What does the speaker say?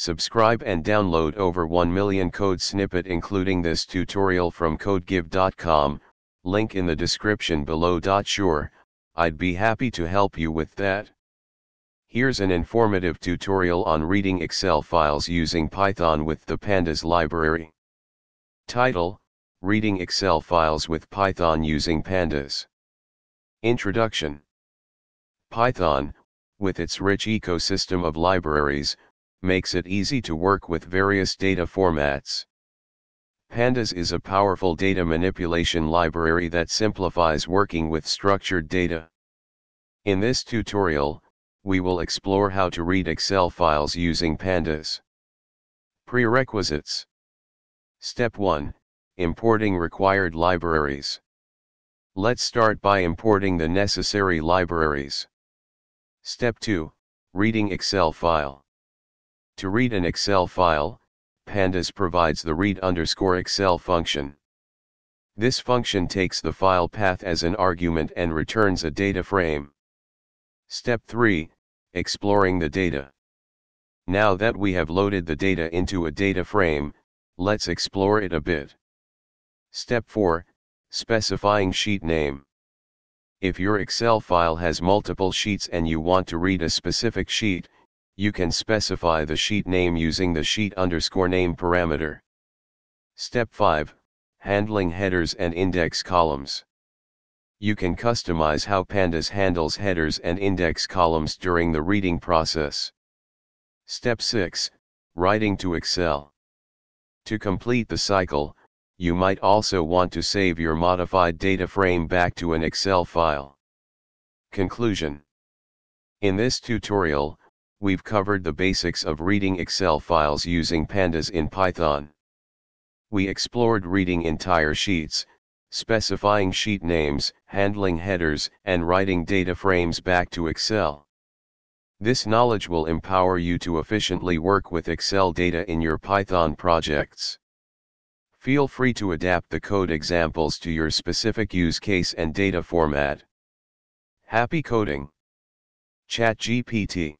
Subscribe and download over 1 million code snippet including this tutorial from codegive.com, link in the description below. Sure, I'd be happy to help you with that. Here's an informative tutorial on reading Excel files using Python with the pandas library. Title: Reading Excel files with Python using pandas. Introduction. Python, with its rich ecosystem of libraries, makes it easy to work with various data formats. Pandas is a powerful data manipulation library that simplifies working with structured data. In this tutorial, we will explore how to read Excel files using pandas. Prerequisites. Step 1. Importing required libraries. Let's start by importing the necessary libraries. Step 2. Reading Excel file. To read an Excel file, pandas provides the read_Excel function. This function takes the file path as an argument and returns a data frame. Step 3. Exploring the data. Now that we have loaded the data into a data frame, let's explore it a bit. Step 4. Specifying sheet name. If your Excel file has multiple sheets and you want to read a specific sheet, you can specify the sheet name using the sheet_name parameter. Step 5. Handling headers and index columns. You can customize how pandas handles headers and index columns during the reading process. Step 6. Writing to Excel. To complete the cycle, you might also want to save your modified data frame back to an Excel file. Conclusion. In this tutorial, we've covered the basics of reading Excel files using pandas in Python. We explored reading entire sheets, specifying sheet names, handling headers, and writing data frames back to Excel. This knowledge will empower you to efficiently work with Excel data in your Python projects. Feel free to adapt the code examples to your specific use case and data format. Happy coding! ChatGPT